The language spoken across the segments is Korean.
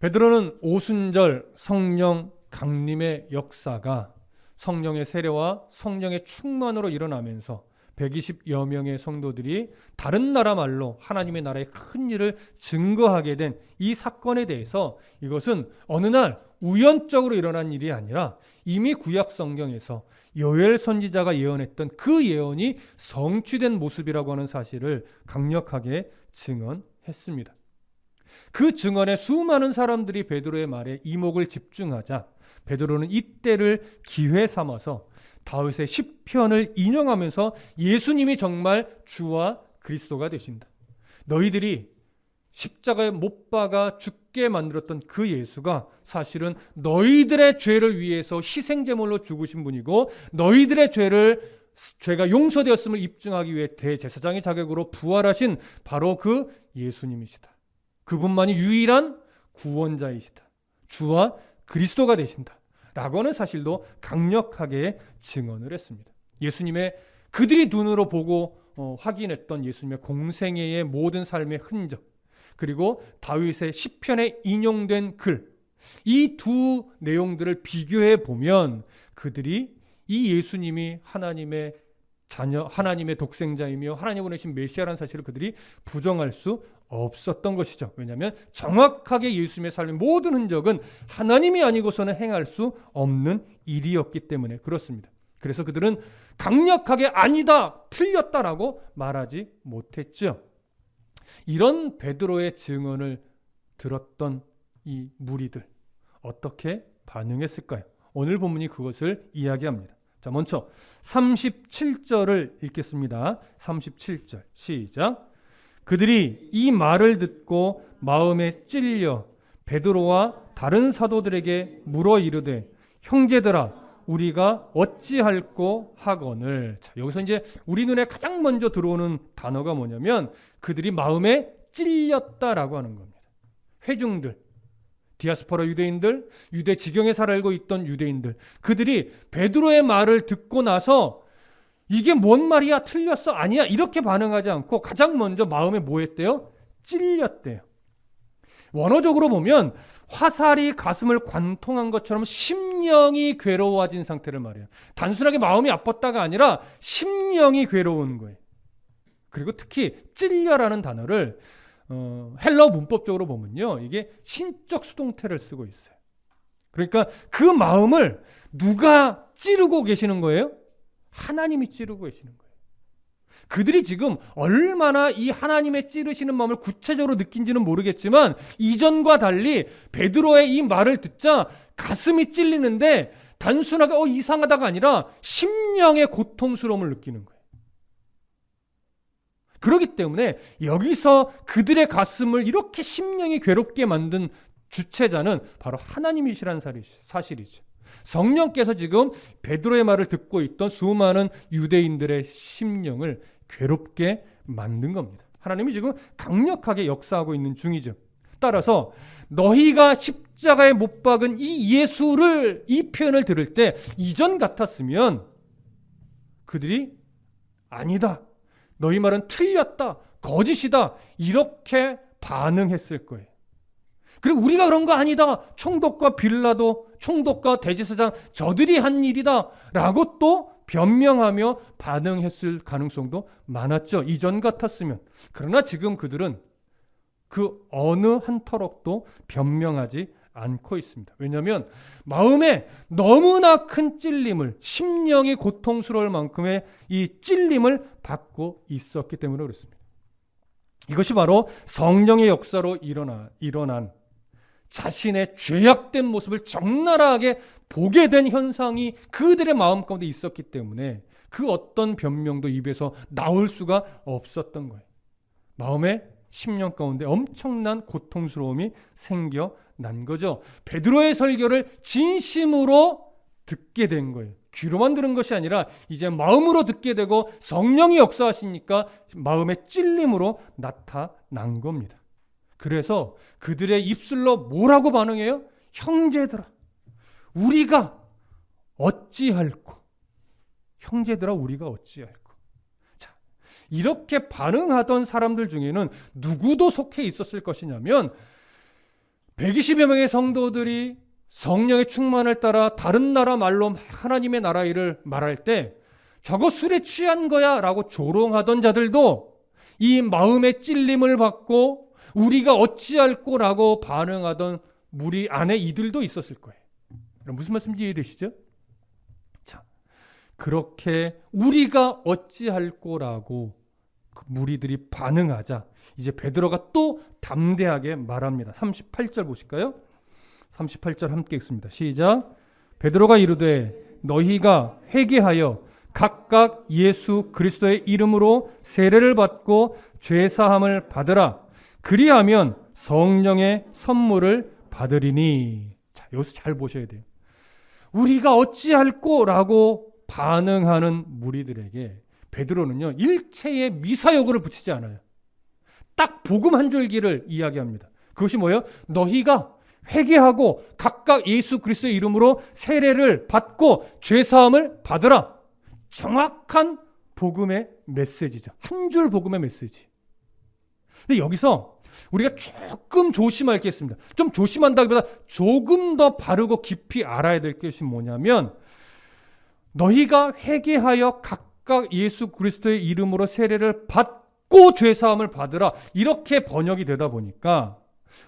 베드로는 오순절 성령 강림의 역사가 성령의 세례와 성령의 충만으로 일어나면서 120여 명의 성도들이 다른 나라 말로 하나님의 나라의 큰 일을 증거하게 된 이 사건에 대해서 이것은 어느 날 우연적으로 일어난 일이 아니라 이미 구약 성경에서 요엘 선지자가 예언했던 그 예언이 성취된 모습이라고 하는 사실을 강력하게 증언했습니다. 그 증언에 수많은 사람들이 베드로의 말에 이목을 집중하자 베드로는 이때를 기회 삼아서 다윗의 시편을 인용하면서 예수님이 정말 주와 그리스도가 되신다. 너희들이 십자가에 못 박아 죽게 만들었던 그 예수가 사실은 너희들의 죄를 위해서 희생제물로 죽으신 분이고 너희들의 죄가 용서되었음을 입증하기 위해 대제사장의 자격으로 부활하신 바로 그 예수님이시다. 그분만이 유일한 구원자이시다. 주와 그리스도가 되신다. 라고 하는 사실도 강력하게 증언을 했습니다. 예수님의 그들이 눈으로 보고 확인했던 예수님의 공생애의 모든 삶의 흔적, 그리고 다윗의 시편에 인용된 글, 이 두 내용들을 비교해 보면 그들이 이 예수님이 하나님의 자녀, 하나님의 독생자이며 하나님 보내신 메시아라는 사실을 그들이 부정할 수 없었던 것이죠. 왜냐하면 정확하게 예수님의 삶의 모든 흔적은 하나님이 아니고서는 행할 수 없는 일이었기 때문에 그렇습니다. 그래서 그들은 강력하게 아니다, 틀렸다라고 말하지 못했죠. 이런 베드로의 증언을 들었던 이 무리들 어떻게 반응했을까요? 오늘 본문이 그것을 이야기합니다. 자, 먼저 37절을 읽겠습니다. 37절 시작. 그들이 이 말을 듣고 마음에 찔려 베드로와 다른 사도들에게 물어 이르되 형제들아 우리가 어찌할꼬 하거늘. 자, 여기서 이제 우리 눈에 가장 먼저 들어오는 단어가 뭐냐면 그들이 마음에 찔렸다라고 하는 겁니다. 회중들, 디아스포라 유대인들, 유대 지경에 살고 있던 유대인들, 그들이 베드로의 말을 듣고 나서 이게 뭔 말이야? 틀렸어? 아니야? 이렇게 반응하지 않고 가장 먼저 마음에 뭐 했대요? 찔렸대요. 원어적으로 보면 화살이 가슴을 관통한 것처럼 심령이 괴로워진 상태를 말해요. 단순하게 마음이 아팠다가 아니라 심령이 괴로운 거예요. 그리고 특히 찔려라는 단어를 헬라어 문법적으로 보면요, 이게 신적 수동태를 쓰고 있어요. 그러니까 그 마음을 누가 찌르고 계시는 거예요? 하나님이 찌르고 계시는 거예요. 그들이 지금 얼마나 이 하나님의 찌르시는 마음을 구체적으로 느낀지는 모르겠지만 이전과 달리 베드로의 이 말을 듣자 가슴이 찔리는데 단순하게 이상하다가 아니라 심령의 고통스러움을 느끼는 거예요. 그렇기 때문에 여기서 그들의 가슴을 이렇게 심령이 괴롭게 만든 주체자는 바로 하나님이시라는 사실이죠. 성령께서 지금 베드로의 말을 듣고 있던 수많은 유대인들의 심령을 괴롭게 만든 겁니다. 하나님이 지금 강력하게 역사하고 있는 중이죠. 따라서 너희가 십자가에 못 박은 이 예수를, 이 표현을 들을 때 이전 같았으면 그들이 아니다, 너희 말은 틀렸다, 거짓이다, 이렇게 반응했을 거예요. 그리고 우리가 그런 거 아니다, 총독과 빌라도, 총독과 대제사장 저들이 한 일이다 라고 또 변명하며 반응했을 가능성도 많았죠. 이전 같았으면. 그러나 지금 그들은 그 어느 한 터럭도 변명하지 않고 있습니다. 왜냐하면 마음에 너무나 큰 찔림을, 심령이 고통스러울 만큼의 이 찔림을 받고 있었기 때문에 그렇습니다. 이것이 바로 성령의 역사로 일어난 자신의 죄악된 모습을 적나라하게 보게 된 현상이 그들의 마음 가운데 있었기 때문에 그 어떤 변명도 입에서 나올 수가 없었던 거예요. 마음의 심령 가운데 엄청난 고통스러움이 생겨난 거죠. 베드로의 설교를 진심으로 듣게 된 거예요. 귀로만 들은 것이 아니라 이제 마음으로 듣게 되고 성령이 역사하시니까 마음의 찔림으로 나타난 겁니다. 그래서 그들의 입술로 뭐라고 반응해요? 형제들아, 우리가 어찌할꼬. 형제들아, 우리가 어찌할꼬. 자, 이렇게 반응하던 사람들 중에는 누구도 속해 있었을 것이냐면 120여 명의 성도들이 성령의 충만을 따라 다른 나라 말로 하나님의 나라 일을 말할 때 저거 술에 취한 거야 라고 조롱하던 자들도 이 마음의 찔림을 받고 우리가 어찌할꼬 라고 반응하던 무리 안에 이들도 있었을 거예요. 무슨 말씀인지 이해되시죠? 자, 그렇게 우리가 어찌할꼬 라고 그 무리들이 반응하자 이제 베드로가 또 담대하게 말합니다. 38절 보실까요? 38절 함께 읽습니다. 시작. 베드로가 이르되 너희가 회개하여 각각 예수 그리스도의 이름으로 세례를 받고 죄사함을 받으라. 그리하면 성령의 선물을 받으리니. 자, 여기서 잘 보셔야 돼요. 우리가 어찌할꼬라고 반응하는 무리들에게 베드로는요 일체의 미사여구를 붙이지 않아요. 딱 복음 한 줄기를 이야기합니다. 그것이 뭐예요? 너희가 회개하고 각각 예수 그리스도의 이름으로 세례를 받고 죄사함을 받으라. 정확한 복음의 메시지죠. 한 줄 복음의 메시지. 근데 여기서 우리가 조금 조심할 게 있습니다. 좀 조심한다기보다 조금 더 바르고 깊이 알아야 될 것이 뭐냐면 너희가 회개하여 각각 예수 그리스도의 이름으로 세례를 받고 죄사함을 받으라. 이렇게 번역이 되다 보니까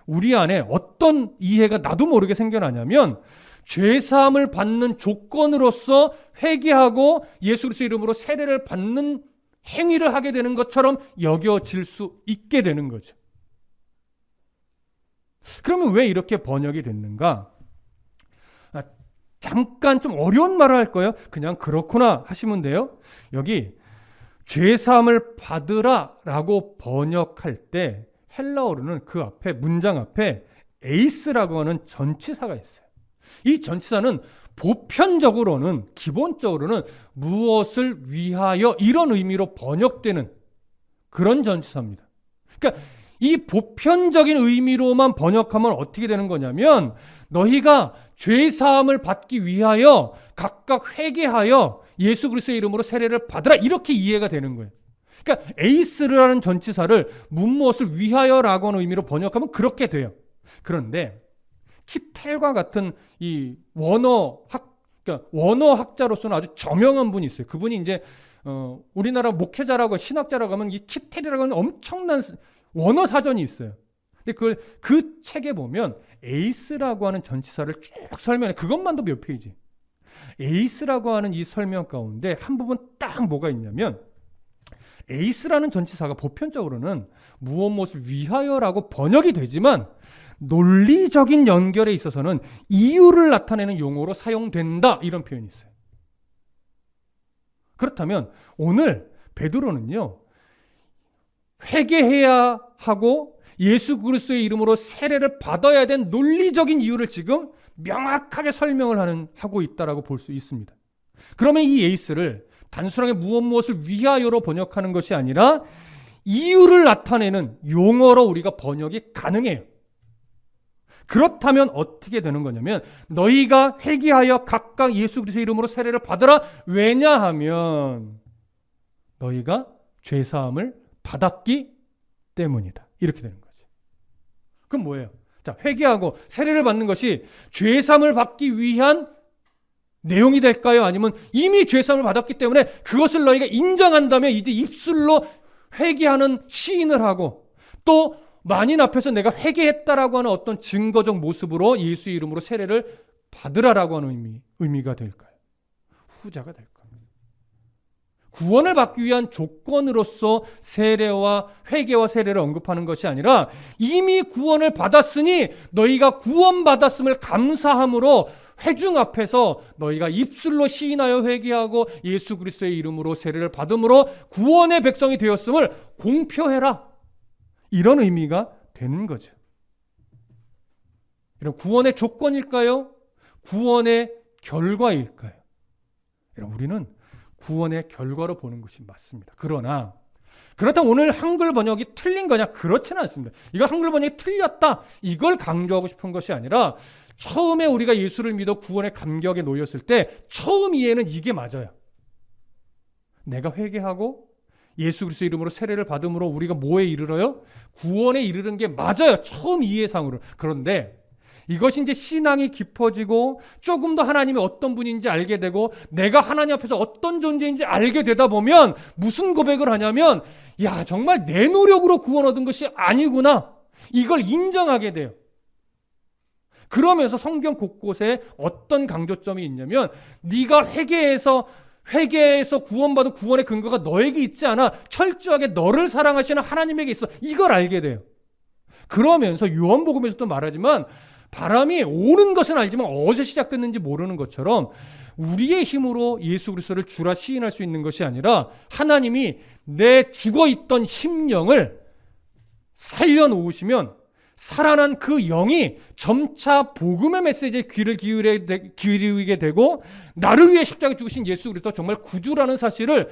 우리 안에 어떤 이해가 나도 모르게 생겨나냐면 죄사함을 받는 조건으로서 회개하고 예수 그리스도의 이름으로 세례를 받는 행위를 하게 되는 것처럼 여겨질 수 있게 되는 거죠. 그러면 왜 이렇게 번역이 됐는가? 잠깐 좀 어려운 말을 할 거예요. 그냥 그렇구나 하시면 돼요. 여기 죄사함을 받으라 라고 번역할 때 헬라어로는 그 앞에 문장 앞에 에이스라고 하는 전치사가 있어요. 이 전치사는 보편적으로는 기본적으로는 무엇을 위하여 이런 의미로 번역되는 그런 전치사입니다. 그러니까 이 보편적인 의미로만 번역하면 어떻게 되는 거냐면 너희가 죄사함을 받기 위하여 각각 회개하여 예수 그리스도의 이름으로 세례를 받으라 이렇게 이해가 되는 거예요. 그러니까 에이스라는 전치사를 무엇을 위하여라고 하는 의미로 번역하면 그렇게 돼요. 그런데 킵텔과 같은 이 그러니까 원어학자로서는 아주 저명한 분이 있어요. 그분이 이제 우리나라 목회자라고 신학자라고 하면 이 킵텔이라고 하는 엄청난 원어 사전이 있어요. 근데 그 책에 보면 에이스라고 하는 전치사를 쭉 설명해. 그것만도 몇 페이지. 에이스라고 하는 이 설명 가운데 한 부분 딱 뭐가 있냐면 에이스라는 전치사가 보편적으로는 무엇을 위하여라고 번역이 되지만 논리적인 연결에 있어서는 이유를 나타내는 용어로 사용된다 이런 표현이 있어요. 그렇다면 오늘 베드로는요 회개해야 하고 예수 그리스도의 이름으로 세례를 받아야 된 논리적인 이유를 지금 명확하게 설명을 하고 있다라고 볼 수 있습니다. 그러면 이 에이스를 단순하게 무엇을 위하여로 번역하는 것이 아니라 이유를 나타내는 용어로 우리가 번역이 가능해요. 그렇다면 어떻게 되는 거냐면 너희가 회개하여 각각 예수 그리스도의 이름으로 세례를 받으라. 왜냐하면 너희가 죄사함을 받았기 때문이다. 이렇게 되는 거죠. 그럼 뭐예요? 자, 회개하고 세례를 받는 것이 죄사함을 받기 위한 내용이 될까요? 아니면 이미 죄사함을 받았기 때문에 그것을 너희가 인정한다면 이제 입술로 회개하는 시인을 하고 또 만인 앞에서 내가 회개했다라고 하는 어떤 증거적 모습으로 예수의 이름으로 세례를 받으라라고 하는 의미가 될까요? 후자가 될 겁니다. 구원을 받기 위한 조건으로서 세례와 회개와 세례를 언급하는 것이 아니라 이미 구원을 받았으니 너희가 구원받았음을 감사함으로 회중 앞에서 너희가 입술로 시인하여 회개하고 예수 그리스도의 이름으로 세례를 받음으로 구원의 백성이 되었음을 공표해라. 이런 의미가 되는 거죠. 여러분, 구원의 조건일까요? 구원의 결과일까요? 여러분, 우리는 구원의 결과로 보는 것이 맞습니다. 그러나 그렇다면 오늘 한글 번역이 틀린 거냐? 그렇지는 않습니다. 이거 한글 번역이 틀렸다. 이걸 강조하고 싶은 것이 아니라 처음에 우리가 예수를 믿어 구원의 감격에 놓였을 때 처음 이해는 이게 맞아요. 내가 회개하고 예수 그리스도 이름으로 세례를 받음으로 우리가 뭐에 이르러요? 구원에 이르는 게 맞아요. 처음 이해상으로. 그런데 이것이 이제 신앙이 깊어지고 조금 더 하나님이 어떤 분인지 알게 되고 내가 하나님 앞에서 어떤 존재인지 알게 되다 보면 무슨 고백을 하냐면 야, 정말 내 노력으로 구원 얻은 것이 아니구나. 이걸 인정하게 돼요. 그러면서 성경 곳곳에 어떤 강조점이 있냐면 네가 회개해서 구원받은 구원의 근거가 너에게 있지 않아 철저하게 너를 사랑하시는 하나님에게 있어. 이걸 알게 돼요. 그러면서 요한복음에서도 말하지만 바람이 오는 것은 알지만 어디서 시작됐는지 모르는 것처럼 우리의 힘으로 예수 그리스도를 주라 시인할 수 있는 것이 아니라 하나님이 내 죽어있던 심령을 살려놓으시면 살아난 그 영이 점차 복음의 메시지에 귀를 기울이게 되고 나를 위해 십자가에 죽으신 예수 그리스도 정말 구주라는 사실을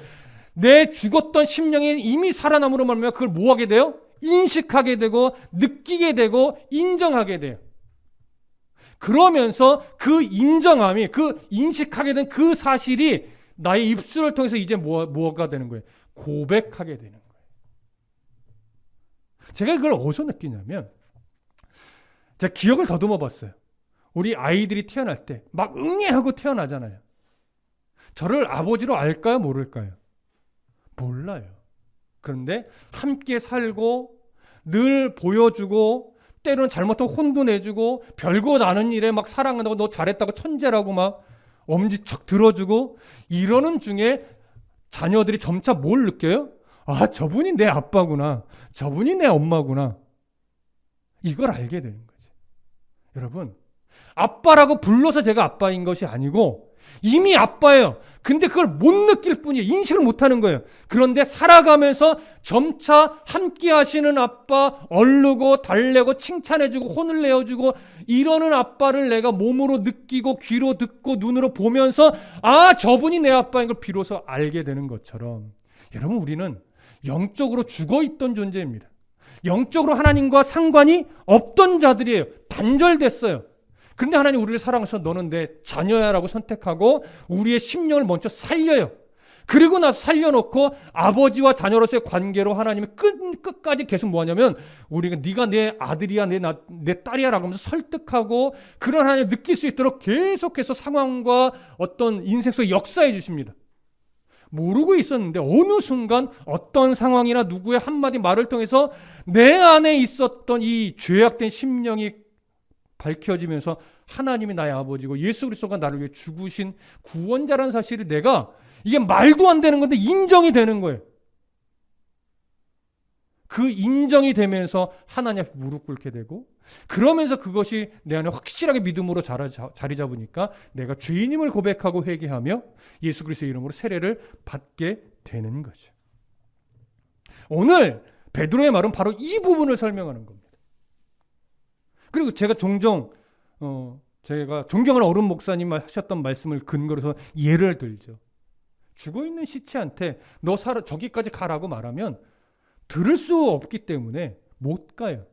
내 죽었던 심령이 이미 살아남으로 말미암아 그걸 뭐하게 돼요? 인식하게 되고 느끼게 되고 인정하게 돼요. 그러면서 그 인정함이 그 인식하게 된 그 사실이 나의 입술을 통해서 이제 뭐가 되는 거예요? 고백하게 되는 거예요. 제가 이걸 어디서 느끼냐면 제가 기억을 더듬어 봤어요. 우리 아이들이 태어날 때 막 응애하고 태어나잖아요. 저를 아버지로 알까요? 모를까요? 몰라요. 그런데 함께 살고 늘 보여주고 때로는 잘못하면 혼도 내주고 별거 나는 일에 막 사랑한다고 너 잘했다고 천재라고 막 엄지척 들어주고 이러는 중에 자녀들이 점차 뭘 느껴요? 아, 저분이 내 아빠구나. 저분이 내 엄마구나. 이걸 알게 되는 거죠. 여러분, 아빠라고 불러서 제가 아빠인 것이 아니고 이미 아빠예요. 근데 그걸 못 느낄 뿐이에요. 인식을 못하는 거예요. 그런데 살아가면서 점차 함께 하시는 아빠, 얼르고 달래고 칭찬해주고 혼을 내어주고 이러는 아빠를 내가 몸으로 느끼고 귀로 듣고 눈으로 보면서 아, 저분이 내 아빠인 걸 비로소 알게 되는 것처럼 여러분, 우리는 영적으로 죽어있던 존재입니다. 영적으로 하나님과 상관이 없던 자들이에요. 단절됐어요. 그런데 하나님 우리를 사랑하셔서 너는 내 자녀야라고 선택하고 우리의 심령을 먼저 살려요. 그리고 나서 살려놓고 아버지와 자녀로서의 관계로 하나님이 끝까지 계속 뭐하냐면 우리가 네가 내 아들이야 내 딸이야 라고 하면서 설득하고 그런 하나님을 느낄 수 있도록 계속해서 상황과 어떤 인생 속에 역사해 주십니다. 모르고 있었는데 어느 순간 어떤 상황이나 누구의 한마디 말을 통해서 내 안에 있었던 이 죄악된 심령이 밝혀지면서 하나님이 나의 아버지고 예수 그리스도가 나를 위해 죽으신 구원자라는 사실을 내가 이게 말도 안 되는 건데 인정이 되는 거예요. 그 인정이 되면서 하나님 앞에 무릎 꿇게 되고 그러면서 그것이 내 안에 확실하게 믿음으로 자리 잡으니까 내가 죄인임을 고백하고 회개하며 예수 그리스도의 이름으로 세례를 받게 되는 거죠. 오늘 베드로의 말은 바로 이 부분을 설명하는 겁니다. 그리고 제가 종종 제가 존경하는 어른 목사님 하셨던 말씀을 근거로 해서 예를 들죠. 죽어있는 시체한테 너 저기까지 가라고 말하면 들을 수 없기 때문에 못 가요.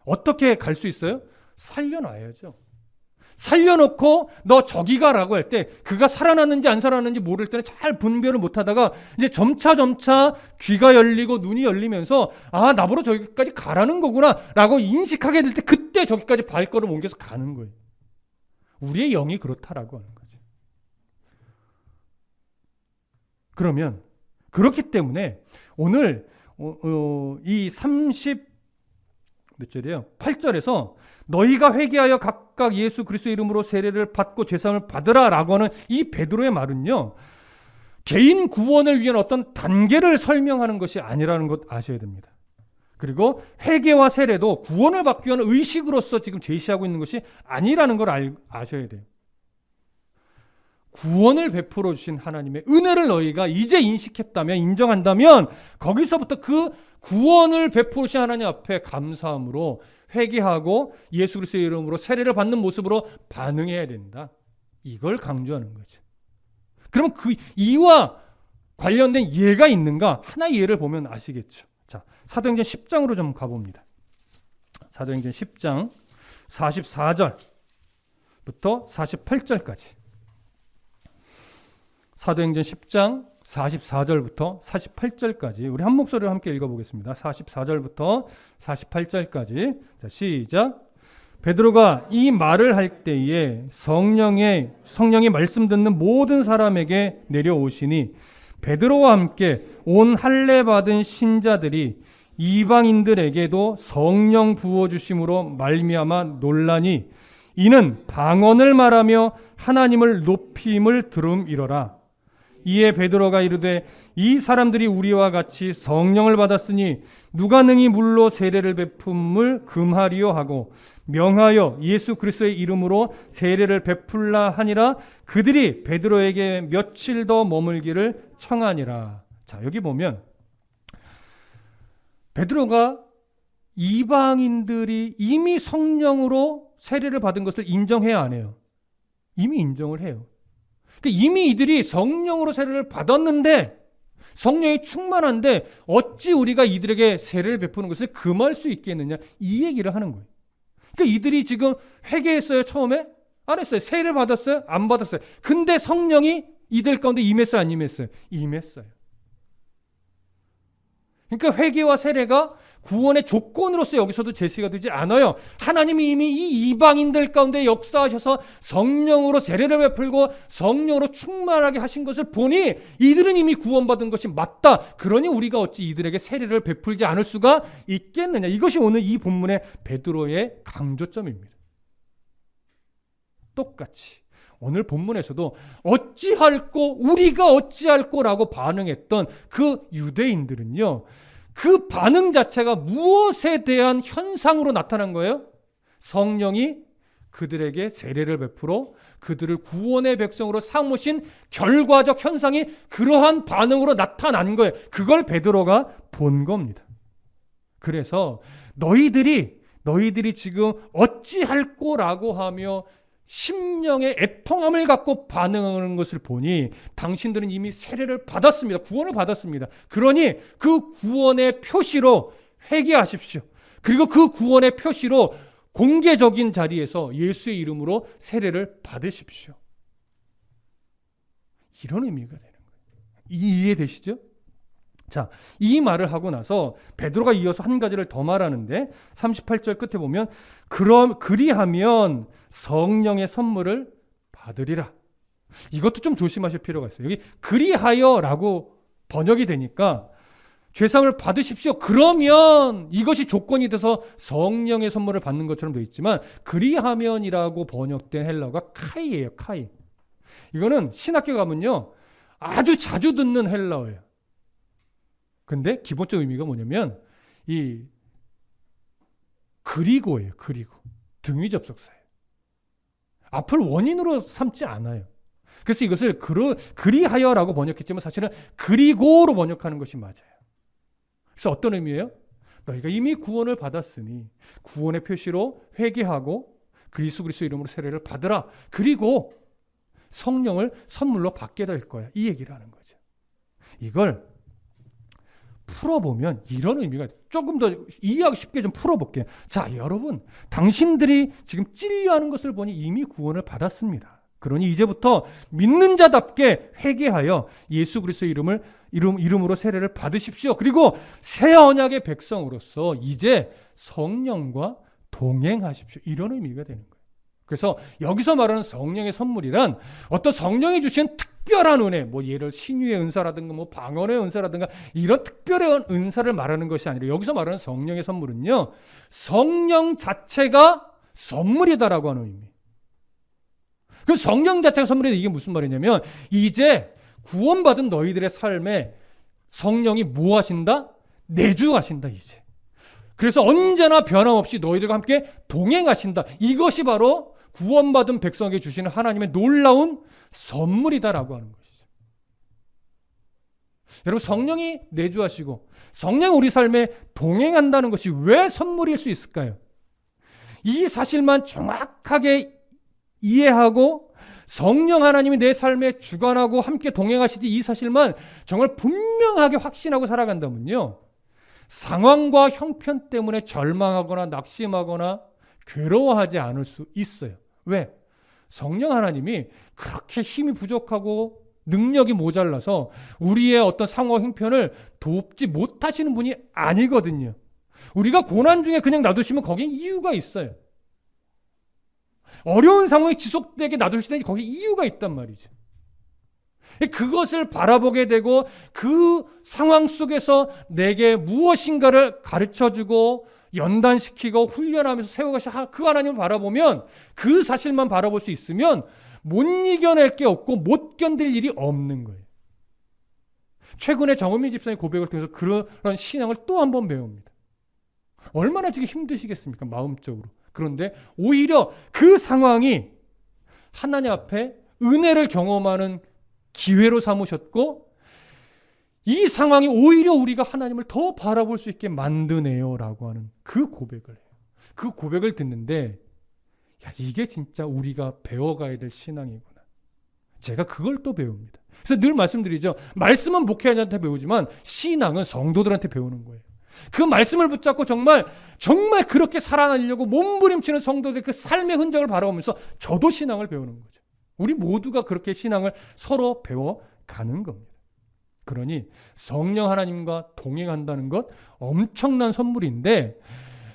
어떻게 갈 수 있어요? 살려놔야죠. 살려놓고 너 저기 가라고 할 때 그가 살아났는지 안 살아났는지 모를 때는 잘 분별을 못하다가 이제 점차 귀가 열리고 눈이 열리면서 아, 나보러 저기까지 가라는 거구나 라고 인식하게 될 때 그때 저기까지 발걸음 옮겨서 가는 거예요. 우리의 영이 그렇다라고 하는 거죠. 그러면 그렇기 때문에 오늘 이 8절에서 너희가 회개하여 각각 예수 그리스도의 이름으로 세례를 받고 죄사함을 받으라 라고 하는 이 베드로의 말은요, 개인 구원을 위한 어떤 단계를 설명하는 것이 아니라는 것 아셔야 됩니다. 그리고 회개와 세례도 구원을 받기 위한 의식으로서 지금 제시하고 있는 것이 아니라는 걸 아셔야 돼요. 구원을 베풀어 주신 하나님의 은혜를 너희가 이제 인식했다면, 인정한다면 거기서부터 그 구원을 베풀어 주신 하나님 앞에 감사함으로 회개하고 예수 그리스도의 이름으로 세례를 받는 모습으로 반응해야 된다. 이걸 강조하는 거죠. 그러면 그 이와 관련된 예가 있는가? 하나의 예를 보면 아시겠죠. 자, 사도행전 10장으로 좀 가봅니다. 사도행전 10장 44절부터 48절까지. 사도행전 10장 44절부터 48절까지 우리 한 목소리로 함께 읽어보겠습니다. 44절부터 48절까지. 자, 시작. 베드로가 이 말을 할 때에 성령이 말씀 듣는 모든 사람에게 내려오시니 베드로와 함께 온 할례 받은 신자들이 이방인들에게도 성령 부어 주심으로 말미암아 놀라니 이는 방언을 말하며 하나님을 높임을 들음이러라. 이에 베드로가 이르되 이 사람들이 우리와 같이 성령을 받았으니 누가 능히 물로 세례를 베품을 금하리요 하고 명하여 예수 그리스도의 이름으로 세례를 베풀라 하니라. 그들이 베드로에게 며칠 더 머물기를 청하니라. 자, 여기 보면 베드로가 이방인들이 이미 성령으로 세례를 받은 것을 인정해야 안 해요? 이미 인정을 해요. 이미 이들이 성령으로 세례를 받았는데 성령이 충만한데 어찌 우리가 이들에게 세례를 베푸는 것을 금할 수 있겠느냐, 이 얘기를 하는 거예요. 그러니까 이들이 지금 회개했어요? 처음에? 안 했어요. 세례를 받았어요? 안 받았어요. 근데 성령이 이들 가운데 임했어요? 안 임했어요? 임했어요. 그러니까 회개와 세례가 구원의 조건으로서 여기서도 제시가 되지 않아요. 하나님이 이미 이 이방인들 가운데 역사하셔서 성령으로 세례를 베풀고 성령으로 충만하게 하신 것을 보니 이들은 이미 구원받은 것이 맞다. 그러니 우리가 어찌 이들에게 세례를 베풀지 않을 수가 있겠느냐. 이것이 오늘 이 본문의 베드로의 강조점입니다. 똑같이 오늘 본문에서도 어찌할꼬, 우리가 어찌할꼬라고 반응했던 그 유대인들은요, 그 반응 자체가 무엇에 대한 현상으로 나타난 거예요? 성령이 그들에게 세례를 베풀어 그들을 구원의 백성으로 삼으신 결과적 현상이 그러한 반응으로 나타난 거예요. 그걸 베드로가 본 겁니다. 그래서 너희들이 지금 어찌할꼬라고 하며 심령의 애통함을 갖고 반응하는 것을 보니 당신들은 이미 세례를 받았습니다. 구원을 받았습니다. 그러니 그 구원의 표시로 회개하십시오. 그리고 그 구원의 표시로 공개적인 자리에서 예수의 이름으로 세례를 받으십시오. 이런 의미가 되는 거예요. 이해되시죠? 자, 이 말을 하고 나서 베드로가 이어서 한 가지를 더 말하는데 38절 끝에 보면 그리하면 성령의 선물을 받으리라. 이것도 좀 조심하실 필요가 있어요. 여기 그리하여라고 번역이 되니까 죄사함을 받으십시오. 그러면 이것이 조건이 돼서 성령의 선물을 받는 것처럼 되어 있지만 그리하면이라고 번역된 헬라어가 카이예요. 카이. 이거는 신학교 가면요 아주 자주 듣는 헬라어예요. 근데 기본적 의미가 뭐냐면 이 그리고예요. 그리고 등위 접속사예요. 앞을 원인으로 삼지 않아요. 그래서 이것을 그리하여라고 번역했지만 사실은 그리고로 번역하는 것이 맞아요. 그래서 어떤 의미예요? 너희가 이미 구원을 받았으니 구원의 표시로 회개하고 그리스도 이름으로 세례를 받으라. 그리고 성령을 선물로 받게 될 거야. 이 얘기를 하는 거죠. 이걸 풀어보면 이런 의미가 조금 더 이해하기 쉽게 좀 풀어볼게요. 자, 여러분, 당신들이 지금 찔려하는 것을 보니 이미 구원을 받았습니다. 그러니 이제부터 믿는 자답게 회개하여 예수 그리스도의 이름으로 세례를 받으십시오. 그리고 새 언약의 백성으로서 이제 성령과 동행하십시오. 이런 의미가 되는 거예요. 그래서 여기서 말하는 성령의 선물이란 어떤 성령이 주신 특별한 은혜, 뭐 예를 신유의 은사라든가 뭐 방언의 은사라든가 이런 특별한 은사를 말하는 것이 아니라 여기서 말하는 성령의 선물은요, 성령 자체가 선물이다라고 하는 의미. 그 성령 자체가 선물이다, 이게 무슨 말이냐면 이제 구원받은 너희들의 삶에 성령이 뭐 하신다? 내주하신다 이제. 그래서 언제나 변함없이 너희들과 함께 동행하신다. 이것이 바로 구원받은 백성에게 주시는 하나님의 놀라운 선물이다라고 하는 것이죠. 여러분, 성령이 내주하시고 성령이 우리 삶에 동행한다는 것이 왜 선물일 수 있을까요? 이 사실만 정확하게 이해하고 성령 하나님이 내 삶에 주관하고 함께 동행하시지, 이 사실만 정말 분명하게 확신하고 살아간다면요, 상황과 형편 때문에 절망하거나 낙심하거나 괴로워하지 않을 수 있어요. 왜? 성령 하나님이 그렇게 힘이 부족하고 능력이 모자라서 우리의 어떤 상황 형편을 돕지 못하시는 분이 아니거든요. 우리가 고난 중에 그냥 놔두시면 거기에 이유가 있어요. 어려운 상황이 지속되게 놔두시는 거기 이유가 있단 말이죠. 그것을 바라보게 되고 그 상황 속에서 내게 무엇인가를 가르쳐주고 연단시키고 훈련하면서 세워가시 그 하나님을 바라보면, 그 사실만 바라볼 수 있으면 못 이겨낼 게 없고 못 견딜 일이 없는 거예요. 최근에 정은미 집사님 고백을 통해서 그런 신앙을 또 한 번 배웁니다. 얼마나 지금 힘드시겠습니까? 마음적으로. 그런데 오히려 그 상황이 하나님 앞에 은혜를 경험하는 기회로 삼으셨고, 이 상황이 오히려 우리가 하나님을 더 바라볼 수 있게 만드네요 라고 하는 그 고백을 해요. 그 고백을 듣는데, 야, 이게 진짜 우리가 배워가야 될 신앙이구나. 제가 그걸 또 배웁니다. 그래서 늘 말씀드리죠. 말씀은 목회자한테 배우지만 신앙은 성도들한테 배우는 거예요. 그 말씀을 붙잡고 정말 그렇게 살아나려고 몸부림치는 성도들의 그 삶의 흔적을 바라보면서 저도 신앙을 배우는 거죠. 우리 모두가 그렇게 신앙을 서로 배워가는 겁니다. 그러니 성령 하나님과 동행한다는 것 엄청난 선물인데,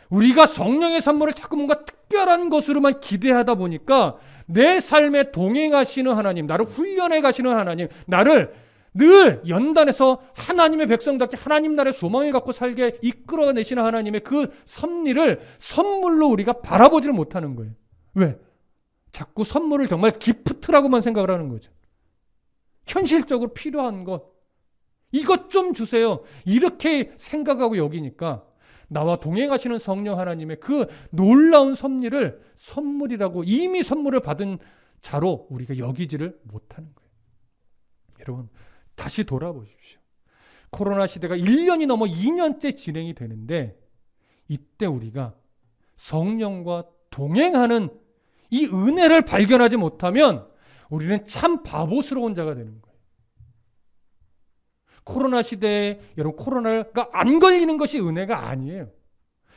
우리가 성령의 선물을 자꾸 뭔가 특별한 것으로만 기대하다 보니까 내 삶에 동행하시는 하나님, 나를 훈련해 가시는 하나님, 나를 늘 연단해서 하나님의 백성답게 하나님 나라의 소망을 갖고 살게 이끌어내시는 하나님의 그 섭리를 선물로 우리가 바라보지를 못하는 거예요. 왜? 자꾸 선물을 정말 기프트라고만 생각을 하는 거죠. 현실적으로 필요한 것, 이것 좀 주세요, 이렇게 생각하고 여기니까 나와 동행하시는 성령 하나님의 그 놀라운 섭리를 선물이라고, 이미 선물을 받은 자로 우리가 여기지를 못하는 거예요. 여러분, 다시 돌아보십시오. 코로나 시대가 1년이 넘어 2년째 진행이 되는데, 이때 우리가 성령과 동행하는 이 은혜를 발견하지 못하면 우리는 참 바보스러운 자가 되는 거예요. 코로나 시대에 여러분, 코로나가 안 걸리는 것이 은혜가 아니에요.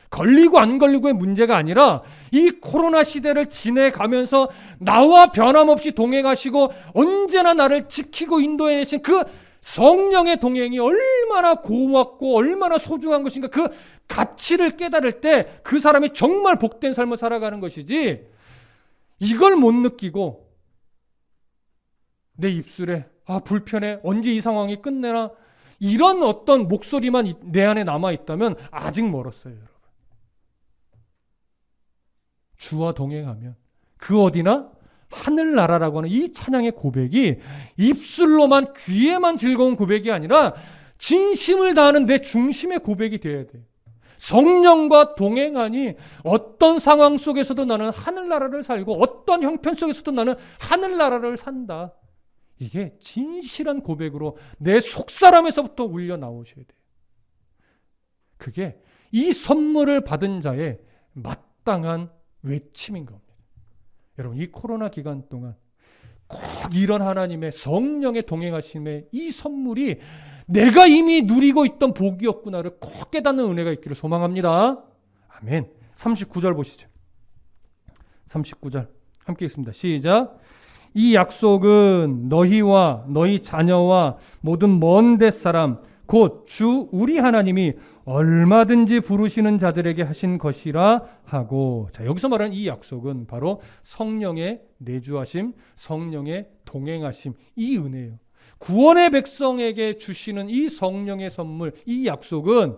걸리고 안 걸리고의 문제가 아니라 이 코로나 시대를 지내가면서 나와 변함없이 동행하시고 언제나 나를 지키고 인도해내신 그 성령의 동행이 얼마나 고맙고 얼마나 소중한 것인가, 그 가치를 깨달을 때 그 사람이 정말 복된 삶을 살아가는 것이지, 이걸 못 느끼고 내 입술에 불편해, 언제 이 상황이 끝내나, 이런 어떤 목소리만 내 안에 남아있다면 아직 멀었어요. 여러분, 주와 동행하면 그 어디나 하늘나라라고 하는 이 찬양의 고백이 입술로만, 귀에만 즐거운 고백이 아니라 진심을 다하는 내 중심의 고백이 되어야 돼요. 성령과 동행하니 어떤 상황 속에서도 나는 하늘나라를 살고 어떤 형편 속에서도 나는 하늘나라를 산다. 이게 진실한 고백으로 내 속사람에서부터 울려 나오셔야 돼요. 그게 이 선물을 받은 자의 마땅한 외침인 겁니다. 여러분, 이 코로나 기간 동안 꼭 이런 하나님의 성령의 동행하심의 이 선물이 내가 이미 누리고 있던 복이었구나를 꼭 깨닫는 은혜가 있기를 소망합니다. 아멘. 39절 보시죠. 39절 함께 읽습니다. 시작. 이 약속은 너희와 너희 자녀와 모든 먼 데 사람 곧 주 우리 하나님이 얼마든지 부르시는 자들에게 하신 것이라 하고. 자, 여기서 말하는 이 약속은 바로 성령의 내주하심, 성령의 동행하심, 이 은혜예요. 구원의 백성에게 주시는 이 성령의 선물, 이 약속은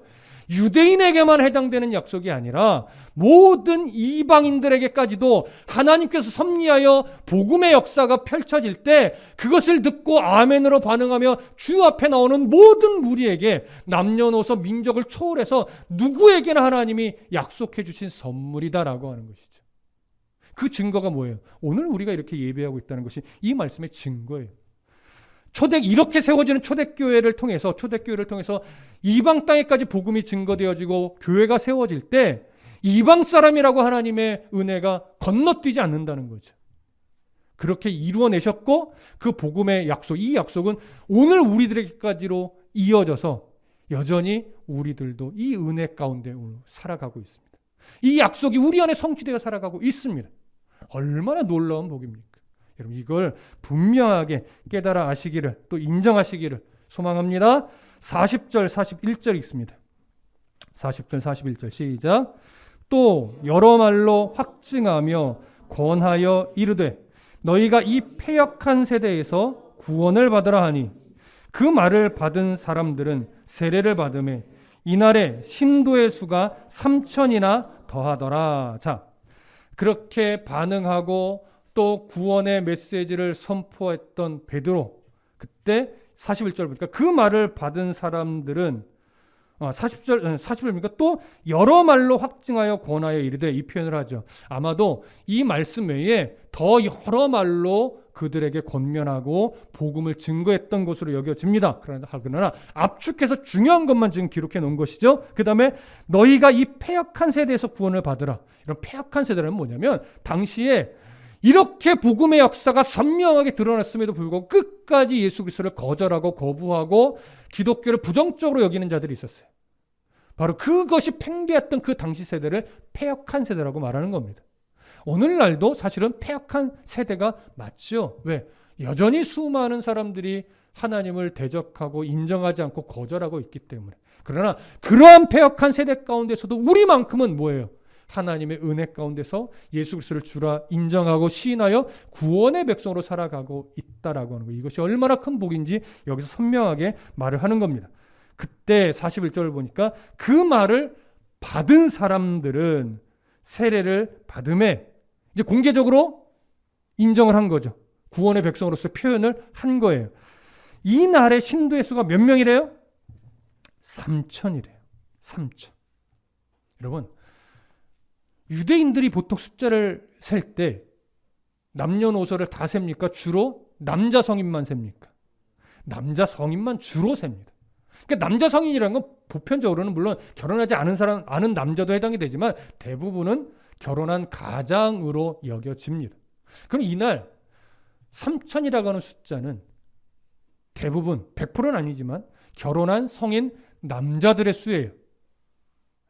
유대인에게만 해당되는 약속이 아니라 모든 이방인들에게까지도 하나님께서 섭리하여 복음의 역사가 펼쳐질 때 그것을 듣고 아멘으로 반응하며 주 앞에 나오는 모든 무리에게, 남녀노소 민족을 초월해서 누구에게나 하나님이 약속해 주신 선물이다라고 하는 것이죠. 그 증거가 뭐예요? 오늘 우리가 이렇게 예배하고 있다는 것이 이 말씀의 증거예요. 이렇게 세워지는 초대교회를 통해서 이방 땅에까지 복음이 증거되어지고 교회가 세워질 때 이방 사람이라고 하나님의 은혜가 건너뛰지 않는다는 거죠. 그렇게 이루어내셨고 그 복음의 약속, 이 약속은 오늘 우리들에게까지로 이어져서 여전히 우리들도 이 은혜 가운데 살아가고 있습니다. 이 약속이 우리 안에 성취되어 살아가고 있습니다. 얼마나 놀라운 복입니까? 여러분, 이걸 분명하게 깨달아 아시기를, 또 인정하시기를 소망합니다. 40절 41절 읽습니다. 40절 41절 시작. 또 여러 말로 확증하며 권하여 이르되 너희가 이 패역한 세대에서 구원을 받으라 하니 그 말을 받은 사람들은 세례를 받음에 이날에 신도의 수가 3천이나 더하더라. 자, 그렇게 반응하고 또 구원의 메시지를 선포했던 베드로, 그때 41절 보니까 그 말을 받은 사람들은 40절 보니까 또 여러 말로 확증하여 권하여 이르되, 이 표현을 하죠. 아마도 이 말씀 외에 더 여러 말로 그들에게 권면하고 복음을 증거했던 것으로 여겨집니다. 그러나 압축해서 중요한 것만 지금 기록해 놓은 것이죠. 그 다음에 너희가 이 패역한 세대에서 구원을 받으라. 이런 패역한 세대는 뭐냐면 당시에 이렇게 복음의 역사가 선명하게 드러났음에도 불구하고 끝까지 예수 그리스도를 거절하고 거부하고 기독교를 부정적으로 여기는 자들이 있었어요. 바로 그것이 팽배했던 그 당시 세대를 패역한 세대라고 말하는 겁니다. 오늘날도 사실은 패역한 세대가 맞죠. 왜? 여전히 수많은 사람들이 하나님을 대적하고 인정하지 않고 거절하고 있기 때문에. 그러나 그러한 패역한 세대 가운데서도 우리만큼은 뭐예요? 하나님의 은혜 가운데서 예수 그리스도를 주라 인정하고 시인하여 구원의 백성으로 살아가고 있다라고 하는 거. 이것이 얼마나 큰 복인지 여기서 선명하게 말을 하는 겁니다. 그때 41절을 보니까 그 말을 받은 사람들은 세례를 받음에 이제 공개적으로 인정을 한 거죠. 구원의 백성으로서 표현을 한 거예요. 이 날의 신도의 수가 몇 명이래요? 3천이래요. 3천. 여러분, 유대인들이 보통 숫자를 셀 때 남녀노소를 다 셉니까? 주로 남자 성인만 셉니까? 남자 성인만 주로 셉니다. 그러니까 남자 성인이라는 건 보편적으로는 물론 결혼하지 않은 사람, 아는 남자도 해당이 되지만 대부분은 결혼한 가장으로 여겨집니다. 그럼 이날 3천이라고 하는 숫자는 대부분 100%는 아니지만 결혼한 성인 남자들의 수예요.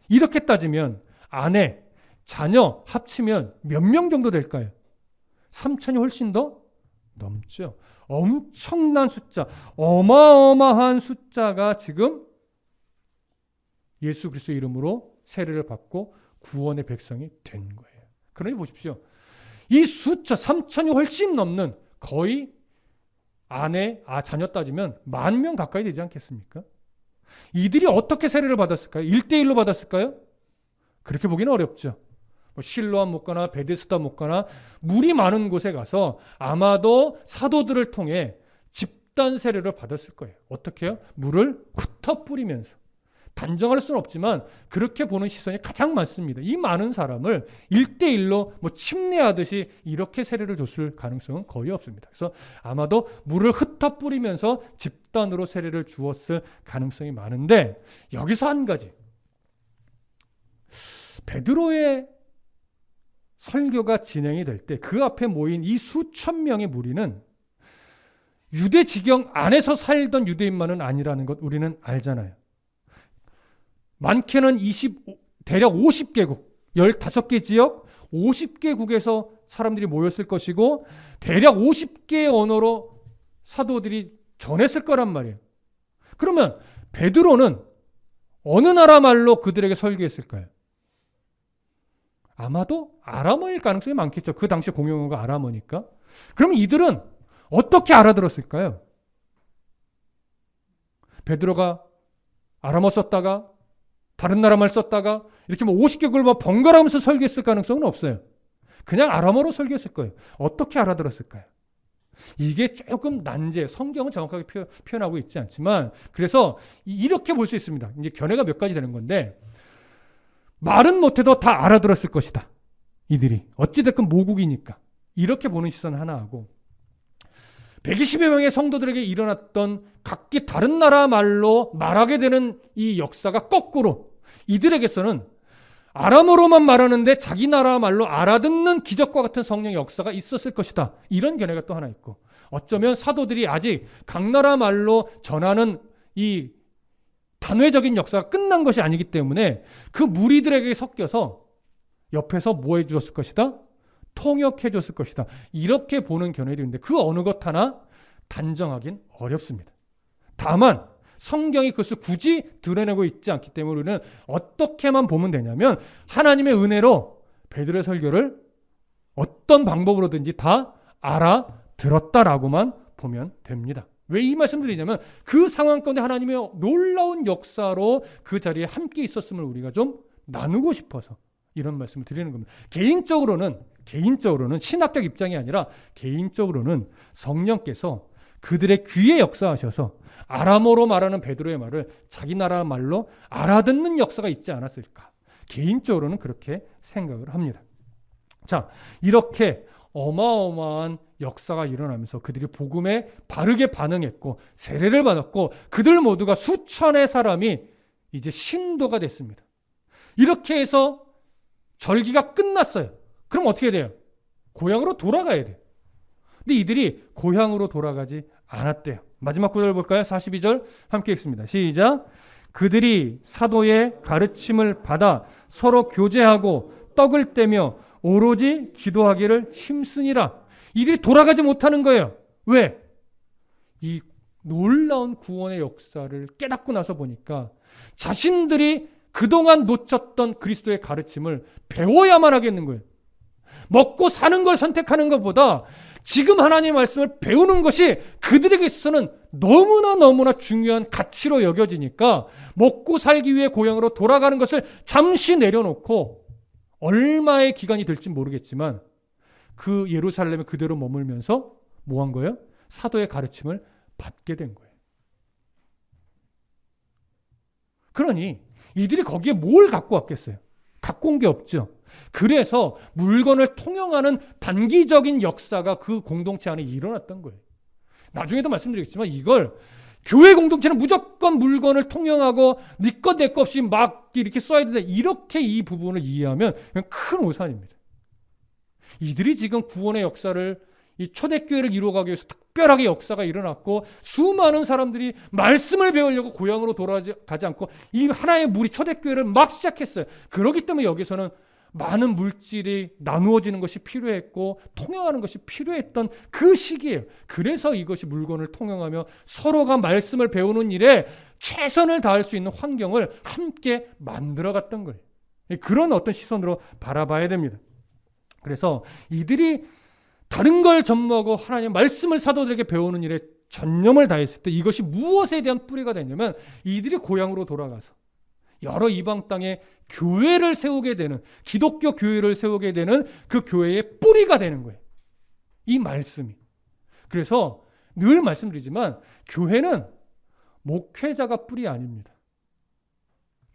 이렇게 따지면 아내, 자녀 합치면 몇 명 정도 될까요? 3천이 훨씬 더 넘죠. 엄청난 숫자, 어마어마한 숫자가 지금 예수 그리스도의 이름으로 세례를 받고 구원의 백성이 된 거예요. 그러니 보십시오. 이 숫자 3천이 훨씬 넘는 거의 아내, 자녀 따지면 10,000명 가까이 되지 않겠습니까? 이들이 어떻게 세례를 받았을까요? 1대1로 받았을까요? 그렇게 보기는 어렵죠. 실로암 못 가나 베데스다 못 가나 물이 많은 곳에 가서 아마도 사도들을 통해 집단 세례를 받았을 거예요. 어떻게 해요? 물을 흩어 뿌리면서. 단정할 수는 없지만 그렇게 보는 시선이 가장 많습니다. 이 많은 사람을 1대1로 침례하듯이 이렇게 세례를 줬을 가능성은 거의 없습니다. 그래서 아마도 물을 흩어 뿌리면서 집단으로 세례를 주었을 가능성이 많은데, 여기서 한 가지, 베드로의 설교가 진행이 될 때 그 앞에 모인 이 수천 명의 무리는 유대 지경 안에서 살던 유대인만은 아니라는 것 우리는 알잖아요. 많게는 대략 50개국, 15개 지역, 50개국에서 사람들이 모였을 것이고 대략 50개의 언어로 사도들이 전했을 거란 말이에요. 그러면 베드로는 어느 나라 말로 그들에게 설교했을까요? 아마도 아람어일 가능성이 많겠죠. 그 당시 공용어가 아람어니까. 그럼 이들은 어떻게 알아들었을까요? 베드로가 아람어 썼다가 다른 나라 말 썼다가 이렇게 50개국을 번갈아가면서 설교했을 가능성은 없어요. 그냥 아람어로 설교했을 거예요. 어떻게 알아들었을까요? 이게 조금 난제, 성경은 정확하게 표현하고 있지 않지만, 그래서 이렇게 볼 수 있습니다. 이제 견해가 몇 가지 되는 건데, 말은 못해도 다 알아들었을 것이다. 이들이. 어찌됐건 모국이니까. 이렇게 보는 시선 하나 하고, 120여 명의 성도들에게 일어났던 각기 다른 나라 말로 말하게 되는 이 역사가 거꾸로 이들에게서는 아람어로만 말하는데 자기 나라 말로 알아듣는 기적과 같은 성령의 역사가 있었을 것이다. 이런 견해가 또 하나 있고, 어쩌면 사도들이 아직 각 나라 말로 전하는 이 단회적인 역사가 끝난 것이 아니기 때문에 그 무리들에게 섞여서 옆에서 뭐 해주었을 것이다? 통역해 줬을 것이다. 이렇게 보는 견해도 있는데 그 어느 것 하나 단정하긴 어렵습니다. 다만 성경이 그것을 굳이 드러내고 있지 않기 때문에 우리는 어떻게만 보면 되냐면, 하나님의 은혜로 베드로의 설교를 어떤 방법으로든지 다 알아들었다라고만 보면 됩니다. 왜 이 말씀을 드리냐면 그 상황 가운데 하나님의 놀라운 역사로 그 자리에 함께 있었음을 우리가 좀 나누고 싶어서 이런 말씀을 드리는 겁니다. 개인적으로는 신학적 입장이 아니라 개인적으로는 성령께서 그들의 귀에 역사하셔서 아람어로 말하는 베드로의 말을 자기 나라 말로 알아듣는 역사가 있지 않았을까. 개인적으로는 그렇게 생각을 합니다. 자, 이렇게 어마어마한 역사가 일어나면서 그들이 복음에 바르게 반응했고 세례를 받았고 그들 모두가 수천의 사람이 이제 신도가 됐습니다. 이렇게 해서 절기가 끝났어요. 그럼 어떻게 돼요? 고향으로 돌아가야 돼요. 근데 이들이 고향으로 돌아가지 않았대요. 마지막 구절 볼까요? 42절 함께 읽습니다. 시작. 그들이 사도의 가르침을 받아 서로 교제하고 떡을 떼며 오로지 기도하기를 힘쓰니라. 이들이 돌아가지 못하는 거예요. 왜? 이 놀라운 구원의 역사를 깨닫고 나서 보니까 자신들이 그동안 놓쳤던 그리스도의 가르침을 배워야만 하겠는 거예요. 먹고 사는 걸 선택하는 것보다 지금 하나님의 말씀을 배우는 것이 그들에게 있어서는 너무나 중요한 가치로 여겨지니까 먹고 살기 위해 고향으로 돌아가는 것을 잠시 내려놓고 얼마의 기간이 될지 모르겠지만 그 예루살렘에 그대로 머물면서 뭐 한 거예요? 사도의 가르침을 받게 된 거예요. 그러니 이들이 거기에 뭘 갖고 왔겠어요? 갖고 온 게 없죠. 그래서 물건을 통용하는 단기적인 역사가 그 공동체 안에 일어났던 거예요. 나중에도 말씀드리겠지만 이걸 교회 공동체는 무조건 물건을 통용하고 네 것 내 것 없이 막 이렇게 써야 된다. 이렇게 이 부분을 이해하면 큰 오산입니다. 이들이 지금 구원의 역사를 이 초대교회를 이루어가기 위해서 특별하게 역사가 일어났고 수많은 사람들이 말씀을 배우려고 고향으로 돌아가지 않고 이 하나의 무리 초대교회를 막 시작했어요. 그렇기 때문에 여기서는 많은 물질이 나누어지는 것이 필요했고 통용하는 것이 필요했던 그 시기예요. 그래서 이것이 물건을 통용하며 서로가 말씀을 배우는 일에 최선을 다할 수 있는 환경을 함께 만들어갔던 거예요. 그런 어떤 시선으로 바라봐야 됩니다. 그래서 이들이 다른 걸 접목하고 하나님의 말씀을 사도들에게 배우는 일에 전념을 다했을 때 이것이 무엇에 대한 뿌리가 되냐면 이들이 고향으로 돌아가서 여러 이방 땅에 교회를 세우게 되는, 기독교 교회를 세우게 되는 그 교회의 뿌리가 되는 거예요. 이 말씀이. 그래서 늘 말씀드리지만 교회는 목회자가 뿌리 아닙니다.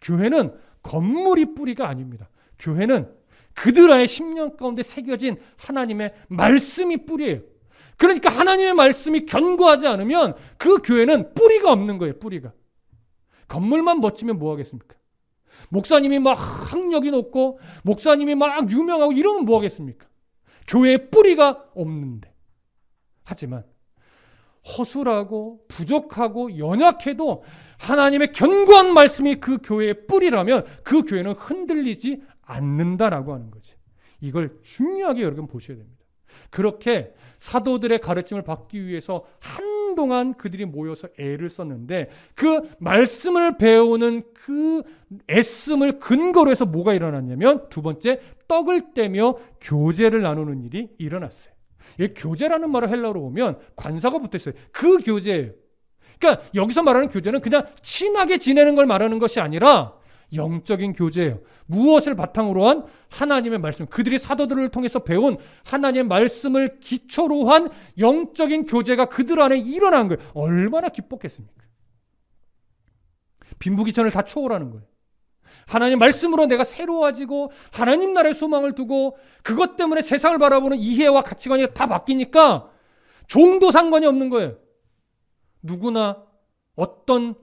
교회는 건물이 뿌리가 아닙니다. 교회는 그들 안에 10년 가운데 새겨진 하나님의 말씀이 뿌리예요. 그러니까 하나님의 말씀이 견고하지 않으면 그 교회는 뿌리가 없는 거예요. 뿌리가. 건물만 멋지면 뭐 하겠습니까? 목사님이 막 학력이 높고 목사님이 막 유명하고 이러면 뭐 하겠습니까? 교회에 뿌리가 없는데. 하지만 허술하고 부족하고 연약해도 하나님의 견고한 말씀이 그 교회의 뿌리라면 그 교회는 흔들리지 않는다라고 하는 거지. 이걸 중요하게 여러분 보셔야 됩니다. 그렇게 사도들의 가르침을 받기 위해서 한동안 그들이 모여서 애를 썼는데 그 말씀을 배우는 그 애씀을 근거로 해서 뭐가 일어났냐면 두 번째, 떡을 떼며 교제를 나누는 일이 일어났어요. 이 교제라는 말을 헬라어로 보면 관사가 붙어 있어요. 그 교제예요. 그러니까 여기서 말하는 교제는 그냥 친하게 지내는 걸 말하는 것이 아니라 영적인 교제예요. 무엇을 바탕으로 한? 하나님의 말씀. 그들이 사도들을 통해서 배운 하나님의 말씀을 기초로 한 영적인 교제가 그들 안에 일어난 거예요. 얼마나 기뻤겠습니까? 빈부귀천을 다 초월하는 거예요. 하나님 말씀으로 내가 새로워지고 하나님 나라의 소망을 두고 그것 때문에 세상을 바라보는 이해와 가치관이 다 바뀌니까 종도 상관이 없는 거예요. 누구나 어떤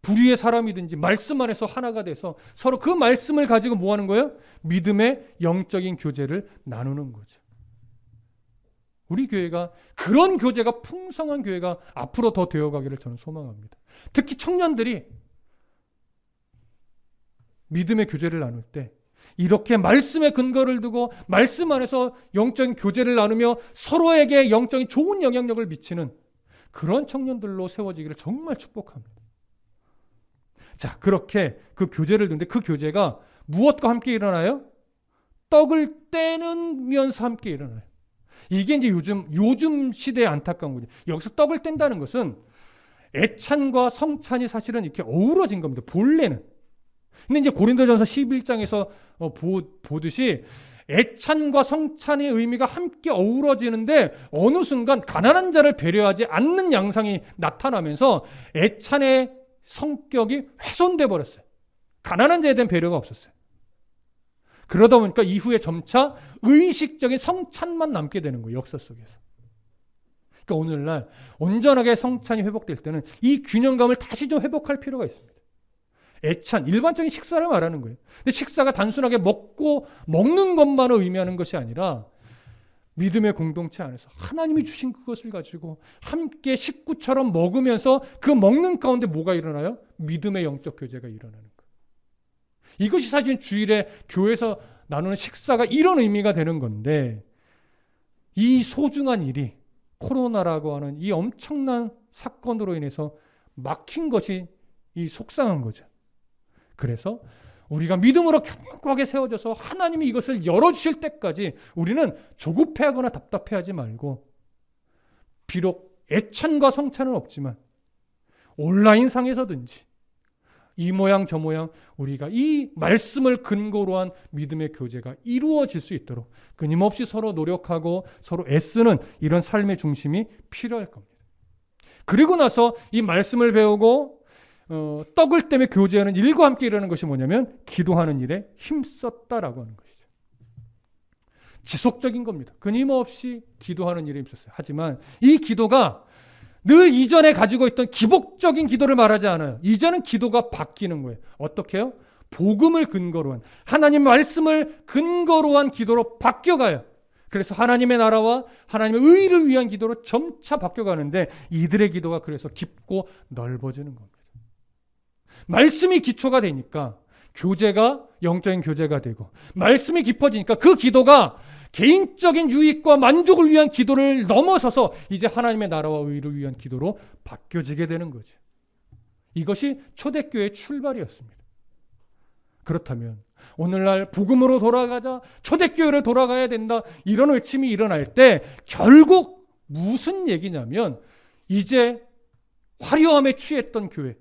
부류의 사람이든지 말씀 안에서 하나가 돼서 서로 그 말씀을 가지고 뭐 하는 거예요? 믿음의 영적인 교제를 나누는 거죠. 우리 교회가 그런 교제가 풍성한 교회가 앞으로 더 되어가기를 저는 소망합니다. 특히 청년들이 믿음의 교제를 나눌 때 이렇게 말씀의 근거를 두고 말씀 안에서 영적인 교제를 나누며 서로에게 영적인 좋은 영향력을 미치는 그런 청년들로 세워지기를 정말 축복합니다. 자, 그렇게 그 교제를 두는데 그 교제가 무엇과 함께 일어나요? 떡을 떼면서 함께 일어나요. 이게 이제 요즘 시대의 안타까운 거죠. 여기서 떡을 뗀다는 것은 애찬과 성찬이 사실은 이렇게 어우러진 겁니다. 본래는. 근데 이제 고린도전서 11장에서 보듯이 애찬과 성찬의 의미가 함께 어우러지는데 어느 순간 가난한 자를 배려하지 않는 양상이 나타나면서 애찬의 성격이 훼손돼 버렸어요. 가난한 자에 대한 배려가 없었어요. 그러다 보니까 이후에 점차 의식적인 성찬만 남게 되는 거예요. 역사 속에서. 그러니까 오늘날 온전하게 성찬이 회복될 때는 이 균형감을 다시 좀 회복할 필요가 있습니다. 애찬, 일반적인 식사를 말하는 거예요. 근데 식사가 단순하게 먹는 것만을 의미하는 것이 아니라 믿음의 공동체 안에서 하나님이 주신 그것을 가지고 함께 식구처럼 먹으면서 그 먹는 가운데 뭐가 일어나요? 믿음의 영적 교제가 일어나는 거예요. 이것이 사실 주일에 교회에서 나누는 식사가 이런 의미가 되는 건데 이 소중한 일이 코로나라고 하는 이 엄청난 사건으로 인해서 막힌 것이 이 속상한 거죠. 그래서 우리가 믿음으로 견고하게 세워져서 하나님이 이것을 열어주실 때까지 우리는 조급해하거나 답답해하지 말고 비록 애찬과 성찬은 없지만 온라인상에서든지 이 모양 저 모양 우리가 이 말씀을 근거로 한 믿음의 교제가 이루어질 수 있도록 끊임없이 서로 노력하고 서로 애쓰는 이런 삶의 중심이 필요할 겁니다. 그리고 나서 이 말씀을 배우고 떡을 떼며 교제하는 일과 함께 일하는 것이 뭐냐면 기도하는 일에 힘썼다라고 하는 것이죠. 지속적인 겁니다. 끊임없이 기도하는 일에 힘썼어요. 하지만 이 기도가 늘 이전에 가지고 있던 기복적인 기도를 말하지 않아요. 이제는 기도가 바뀌는 거예요. 어떻게 해요? 복음을 근거로 한, 하나님 말씀을 근거로 한 기도로 바뀌어가요. 그래서 하나님의 나라와 하나님의 의를 위한 기도로 점차 바뀌어가는데 이들의 기도가 그래서 깊고 넓어지는 겁니다. 말씀이 기초가 되니까 교제가 영적인 교제가 되고 말씀이 깊어지니까 그 기도가 개인적인 유익과 만족을 위한 기도를 넘어서서 이제 하나님의 나라와 의를 위한 기도로 바뀌어지게 되는 거죠. 이것이 초대교회의 출발이었습니다. 그렇다면 오늘날 복음으로 돌아가자, 초대교회로 돌아가야 된다 이런 외침이 일어날 때 결국 무슨 얘기냐면 이제 화려함에 취했던 교회,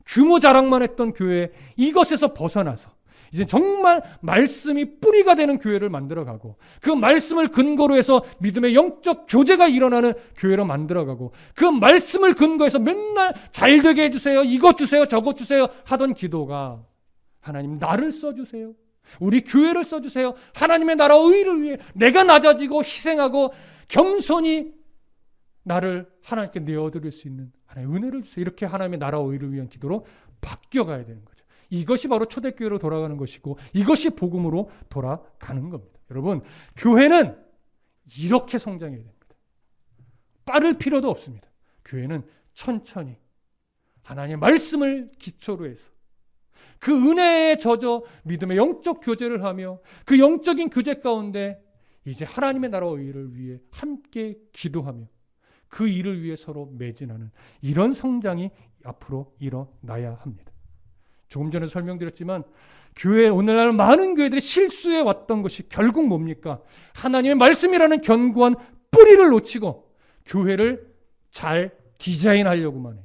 규모 자랑만 했던 교회 이것에서 벗어나서 이제 정말 말씀이 뿌리가 되는 교회를 만들어가고 그 말씀을 근거로 해서 믿음의 영적 교제가 일어나는 교회로 만들어가고 그 말씀을 근거해서 맨날 잘되게 해주세요, 이것 주세요, 저것 주세요 하던 기도가 하나님 나를 써주세요, 우리 교회를 써주세요, 하나님의 나라와 의를 위해 내가 낮아지고 희생하고 겸손히 나를 하나님께 내어드릴 수 있는 하나님의 은혜를 주세요. 이렇게 하나님의 나라와 의를 위한 기도로 바뀌어가야 되는 거죠. 이것이 바로 초대교회로 돌아가는 것이고 이것이 복음으로 돌아가는 겁니다. 여러분, 교회는 이렇게 성장해야 됩니다. 빠를 필요도 없습니다. 교회는 천천히 하나님의 말씀을 기초로 해서 그 은혜에 젖어 믿음의 영적 교제를 하며 그 영적인 교제 가운데 이제 하나님의 나라와 의를 위해 함께 기도하며 그 일을 위해 서로 매진하는 이런 성장이 앞으로 일어나야 합니다. 조금 전에 설명드렸지만 교회 오늘날 많은 교회들이 실수해 왔던 것이 결국 뭡니까? 하나님의 말씀이라는 견고한 뿌리를 놓치고 교회를 잘 디자인하려고만 해요.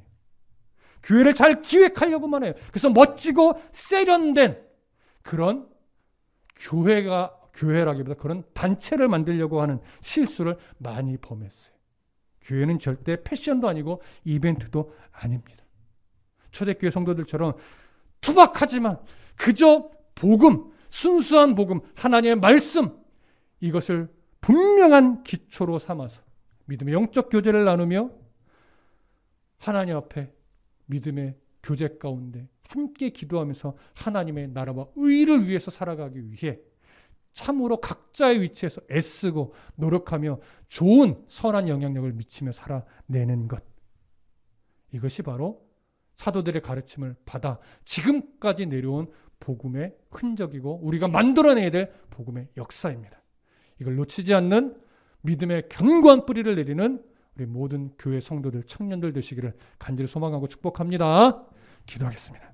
교회를 잘 기획하려고만 해요. 그래서 멋지고 세련된 그런 교회라기보다 그런 단체를 만들려고 하는 실수를 많이 범했어요. 교회는 절대 패션도 아니고 이벤트도 아닙니다. 초대교회 성도들처럼 투박하지만 그저 복음, 순수한 복음, 하나님의 말씀 이것을 분명한 기초로 삼아서 믿음의 영적 교제를 나누며 하나님 앞에 믿음의 교제 가운데 함께 기도하면서 하나님의 나라와 의를 위해서 살아가기 위해 참으로 각자의 위치에서 애쓰고 노력하며 좋은 선한 영향력을 미치며 살아내는 것. 이것이 바로 사도들의 가르침을 받아 지금까지 내려온 복음의 흔적이고 우리가 만들어내야 될 복음의 역사입니다. 이걸 놓치지 않는 믿음의 견고한 뿌리를 내리는 우리 모든 교회 성도들, 청년들 되시기를 간절히 소망하고 축복합니다. 기도하겠습니다.